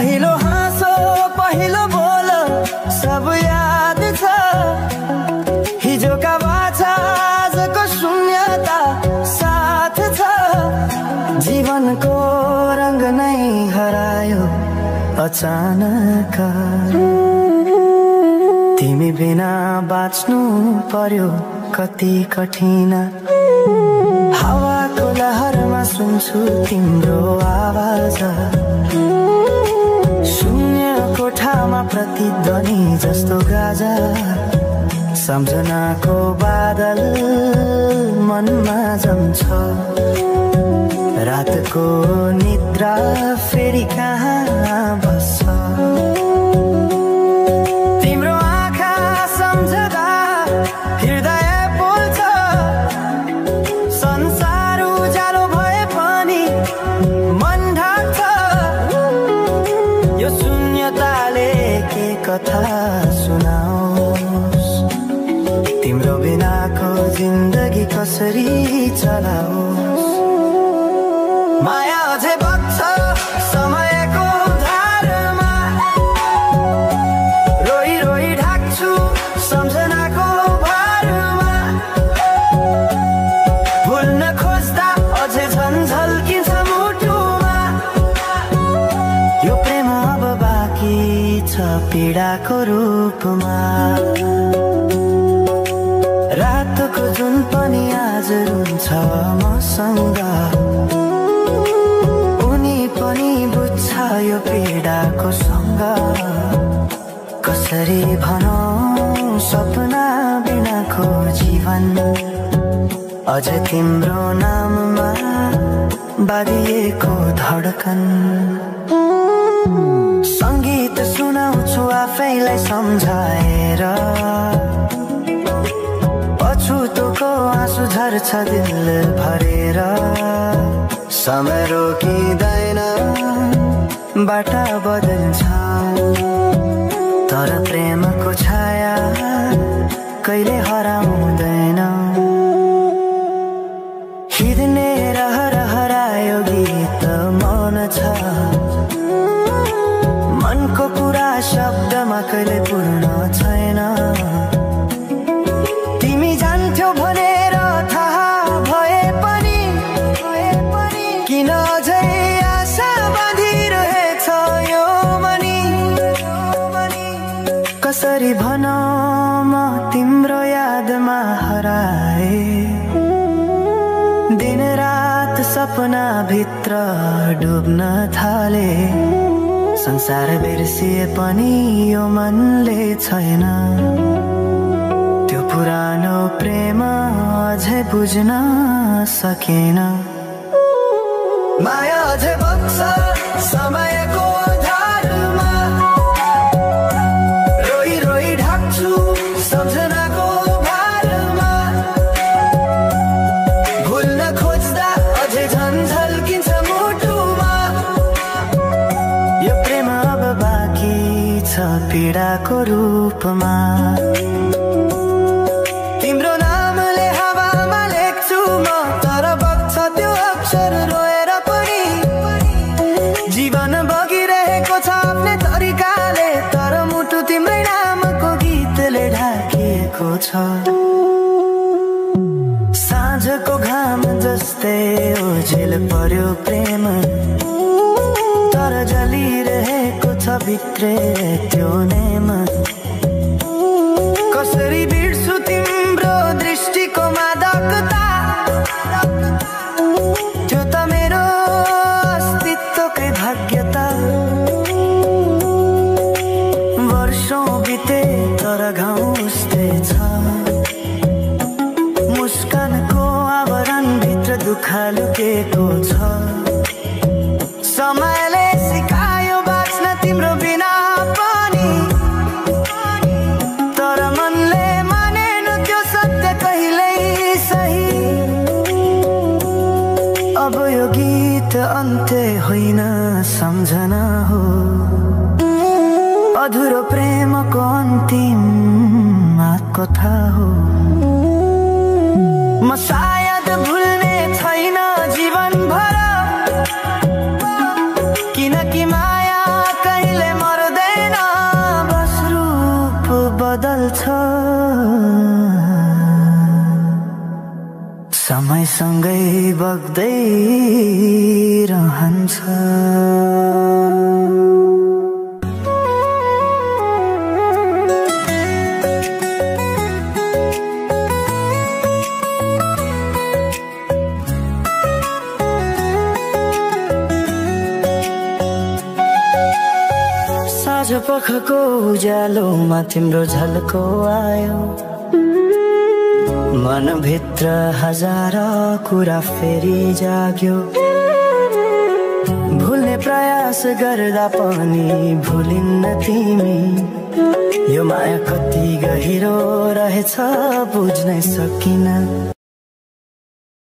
पहिलो हाँसो पहिलो बोल सब याद छ। हिजोका बाछा आजको शून्यता साथ छ। जीवनको रंग नै हरायो अचानक। तिमी बिना बाँच्नु पर्यो कति कठिन। हावाको लहरमा सुन्छु तिम्रो आवाज। शून्य कोठामा प्रतिध्वनि जस्तो गाजा। सम्झनाको बादल मनमा जम्छ। रातको निद्रा फेरि कहाँ बस्छ। तिम्रो आँखा सम्झदा हृदय पोल्छ। संसार उज्यालो भए पनि मन ढाक्छ। यो शून्यताले के कथा सुनाओस्। तिम्रो बिनाको जिन्दगी कसरी चलाओस्। माया अझै बग्छ समयको धारमा। रोई रोई ढाक्छु सम्झनाको भारमा। भुल्न खोज्दा अझै झन्झल्किन्छ मुटुमा। यो प्रेम अब बाँकी छ पीडाको रूपमा। रातको जुन पनि आज रुन्छ मसँग। उनी पनि बुझ्छ यो पीडाको सँग। कसरी भनौं सपना बिनाको जीवन। अझ तिम्रो नाममा बाँधिएको धड्कन। संगीत सुनाउँछु आफैलाई सम्झाएर। पछुतोको आँसु झर्छ दिल भरेर। समय रोकिँदैन बाटा बदल्छ। तर प्रेमको छाया कहिले हराउँदैन। हिँड्ने रहर हरायो गीत मौन छ। मनको कुरा शब्दमा कहिले पूर्ण छैन। तिमी जान्थ्यौ भनेर थाहा भए पनि किन अझै आशा बाँधिरहेछ यो मनी। कसरी भनौं म तिम्रो यादमा हराए। दिन रात सपना भित्र डुब्न थाले। संसार बिर्सिए पनि यो मनले छैन। त्यो पुरानो प्रेम अझै बुझ्न सकेन। माया अझै बग्छ समयको धारमा। रोई रोई ढाक्छु सम्झनाको भारमा। भुल्न खोज्दा अझै झन्झल्किन्छ मुटुमा। यो प्रेम अब बाँकी छ पीडाको रूपमा। तिम्रो नामले हावामा लेख्छु म तर बग्छ त्यो अक्षर रोएर पनि। जीवन बगिरहेको छ आफ्नै तरिकाले तर मुटु तिम्रै नामको गीतले ढाकिएको छ। साँझको घाम जस्तै ओझेल पर्यो प्रेम। तर जलिरहेको छ भित्रै त्यो नेम। कसरी बिर्सु तिम्रो दृष्टिको मादकता। त्यो त मेरो अस्तित्वकै भाग्यता। वर्षौं बिते तर घाउ उस्तै छ। मुस्कानको आवरण भित्र दुःख लुकेको छ। समयले सिकायो बाँच्न तिम्रो बिना पनि। तर मनले मानेन त्यो सत्य कहिल्यै सही। अब यो गीत अन्त्य होइन सम्झना हो। अधुरो प्रेमको अन्तिम कथा हो। म सायद भुल्ने छैन जीवन भर। किनकि माया कहीँ कहिले मर्दैन, बस रूप बदल्छ। समयसँगै बग्दै रहन्छ। साँझ पखको उज्यालोमा तिम्रो झल्को आयो, मनभित्र हजार कुरा फेरि जाग्यो। भुल्ने प्रयास गर्दा पनि भुलिन्न तिमी, यो माया कति गहिरो रहेछ बुझ्नै सकिन।